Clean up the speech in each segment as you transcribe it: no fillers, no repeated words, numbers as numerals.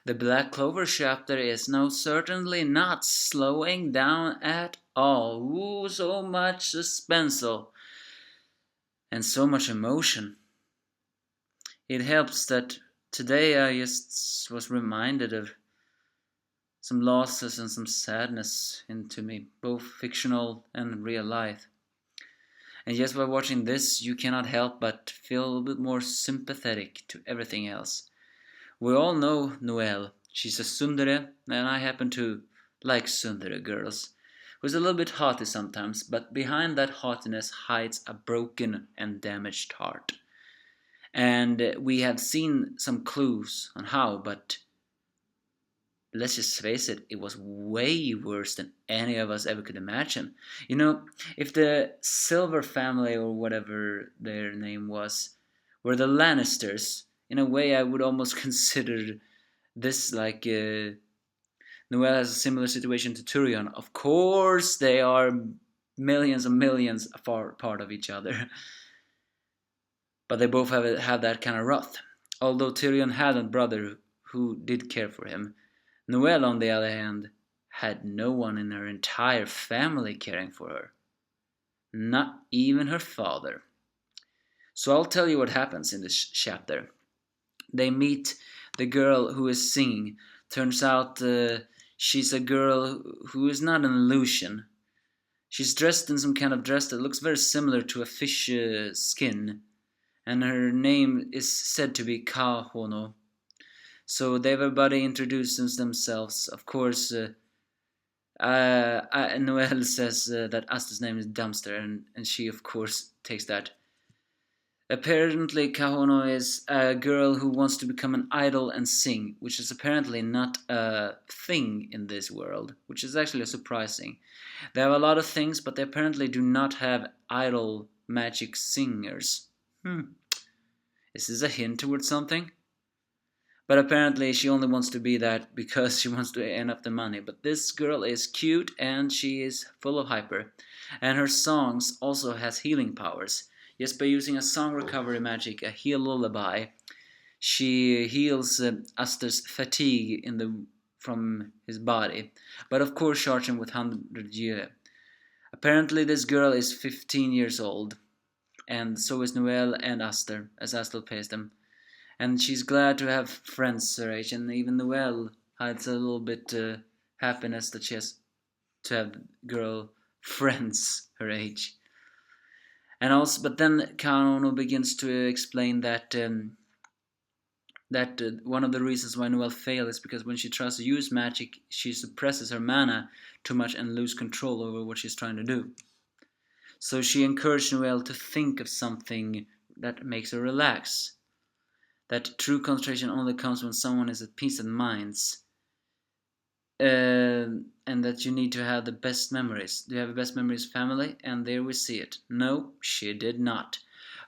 The Black Clover chapter is now certainly not slowing down at all. Ooh, so much suspenseful and so much emotion. It helps that today I just was reminded of some losses and some sadness into me, both fictional and real life. And just by watching this, you cannot help but feel a little bit more sympathetic to everything else. We all know Noelle. She's a tsundere, and I happen to like tsundere girls. Who's a little bit haughty sometimes, but behind that haughtiness hides a broken and damaged heart. And we have seen some clues on how, but let's just face it, it was way worse than any of us ever could imagine. You know, if the Silver family, or whatever their name was, were the Lannisters, in a way I would almost consider this like Noel has a similar situation to Tyrion. Of course, they are millions and millions apart of each other, but they both have that kind of wrath. Although Tyrion had a brother who did care for him, Noelle, on the other hand, had no one in her entire family caring for her. Not even her father. So I'll tell you what happens in this chapter. They meet the girl who is singing. Turns out she's a girl who is not an illusion. She's dressed in some kind of dress that looks very similar to a fish skin. And her name is said to be Kahono. So everybody introduces themselves. Of course, Noelle says that Asta's name is Dumpster, and she, of course, takes that. Apparently, Kahono is a girl who wants to become an idol and sing, which is apparently not a thing in this world, which is actually surprising. They have a lot of things, but they apparently do not have idol magic singers. Is this a hint towards something? But apparently she only wants to be that because she wants to earn up the money. But this girl is cute and she is full of hyper. And her songs also has healing powers. Just by using a song recovery magic, a heal lullaby, she heals Aster's fatigue from his body. But of course charge him with 100 year. Apparently this girl is 15 years old. And so is Noel and Aster, as Aster pays them. And she's glad to have friends her age, and even Noelle hides a little bit happiness that she has to have girl friends her age. And also, but then Kahono begins to explain that one of the reasons why Noelle failed is because when she tries to use magic, she suppresses her mana too much and loses control over what she's trying to do. So she encouraged Noelle to think of something that makes her relax. That true concentration only comes when someone is at peace of minds. And that you need to have the best memories. Do you have the best memories, family? And there we see it. No, she did not.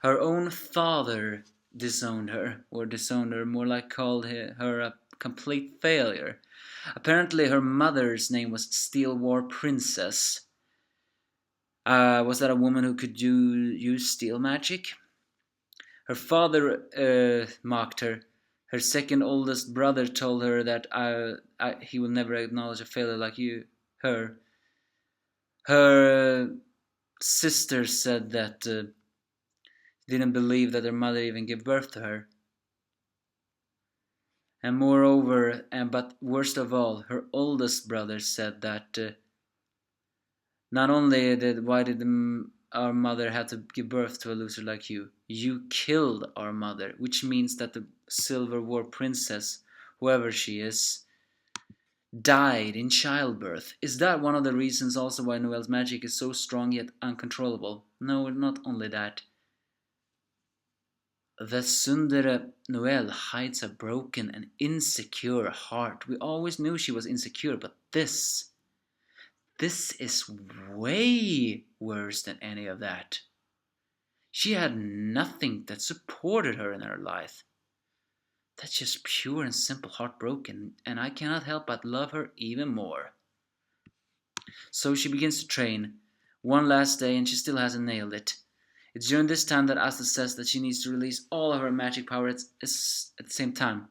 Her own father disowned her, more like called her a complete failure. Apparently her mother's name was Steel War Princess. Was that a woman who could use steel magic? Her father mocked her. Her second oldest brother told her that he will never acknowledge a failure like her. Her sister said that didn't believe that her mother even gave birth to her. And moreover, but worst of all, her oldest brother said that not only why did our mother had to give birth to a loser like you. You killed our mother, which means that the Silver War Princess, whoever she is, died in childbirth. Is that one of the reasons also why Noelle's magic is so strong yet uncontrollable? No, not only that. The tsundere Noelle hides a broken and insecure heart. We always knew she was insecure, but this is way worse than any of that. She had nothing that supported her in her life. That's just pure and simple heartbroken, and I cannot help but love her even more. So she begins to train. One last day and she still hasn't nailed it. It's during this time that Asta says that she needs to release all of her magic power at the same time.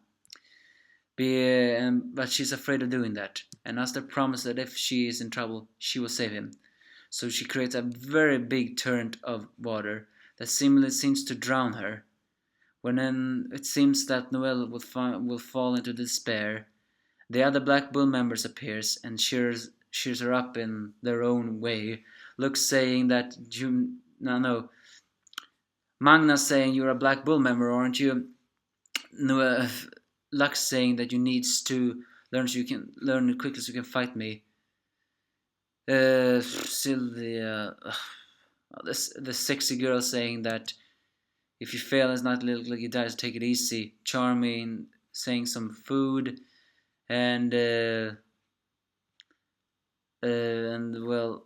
But she's afraid of doing that, and Asta promised that if she is in trouble, she will save him. So she creates a very big torrent of water that seemingly seems to drown her. When then it seems that Noel will fall into despair, the other Black Bull members appears and cheers her up in their own way. Lux saying that you no Magna saying you're a Black Bull member, aren't you? Noel, Lux saying that you needs to learn so you can learn it quickly so you can fight me. Sylvia, the sexy girl saying that if you fail, it's not look like you die, so take it easy. Charming saying some food, and well,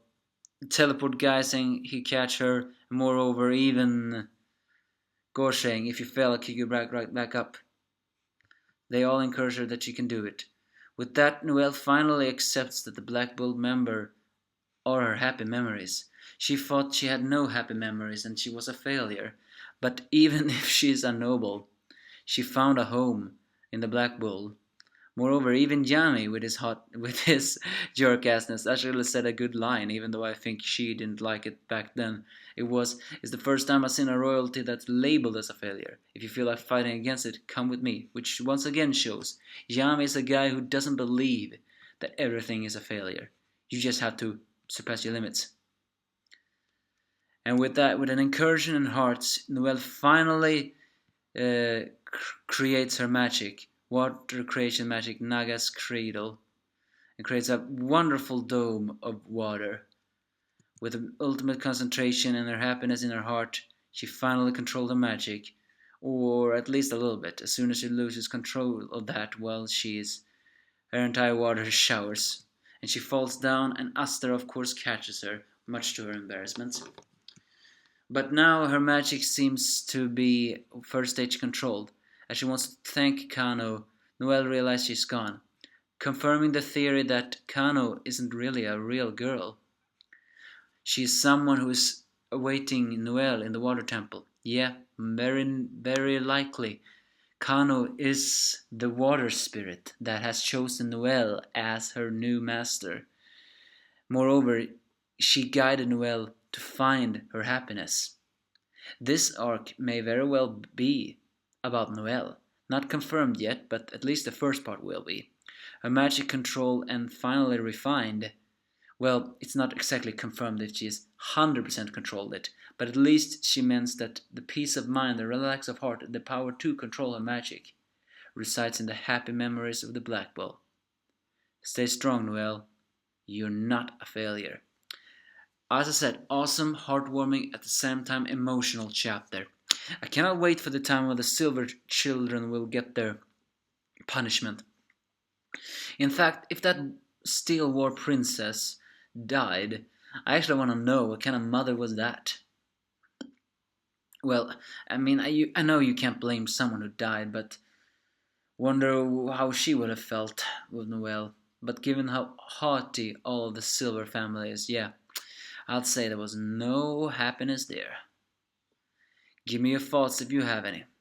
teleport guy saying he catch her. Moreover, even Gore saying if you fail, I'll kick you right back up. They all encourage her that she can do it. With that, Noelle finally accepts that the Black Bull member are her happy memories. She thought she had no happy memories and she was a failure. But even if she is a noble, she found a home in the Black Bull. Moreover, even Yami with his jerk-assness actually said a good line, even though I think she didn't like it back then. It's the first time I've seen a royalty that's labeled as a failure. If you feel like fighting against it, come with me. Which once again shows Yami is a guy who doesn't believe that everything is a failure. You just have to surpass your limits. And with that, with an incursion in hearts, Noelle finally creates her magic, water creation magic, Naga's cradle, and creates a wonderful dome of water. With the ultimate concentration and her happiness in her heart, she finally controlled her magic, or at least a little bit. As soon as she loses control of that, well, her entire water showers, and she falls down, and Aster of course catches her, much to her embarrassment. But now her magic seems to be first stage controlled. As she wants to thank Kano, Noelle realizes she's gone, confirming the theory that Kano isn't really a real girl. She's someone who is awaiting Noelle in the water temple. Yeah, very, very likely. Kano is the water spirit that has chosen Noelle as her new master. Moreover, she guided Noelle to find her happiness. This arc may very well be about Noelle. Not confirmed yet, but at least the first part will be. Her magic control and finally refined. Well, it's not exactly confirmed that she's 100% controlled it, but at least she means that the peace of mind, the relax of heart, the power to control her magic resides in the happy memories of the Black Bull. Stay strong, Noelle. You're not a failure. As I said, awesome, heartwarming, at the same time emotional chapter. I cannot wait for the time when the Silver Children will get their punishment. In fact, if that Steel War Princess died, I actually want to know what kind of mother was that. Well, I mean, I know you can't blame someone who died, but wonder how she would have felt with Noelle. But given how haughty all of the Silver family is, yeah, I'd say there was no happiness there. Give me your thoughts if you have any.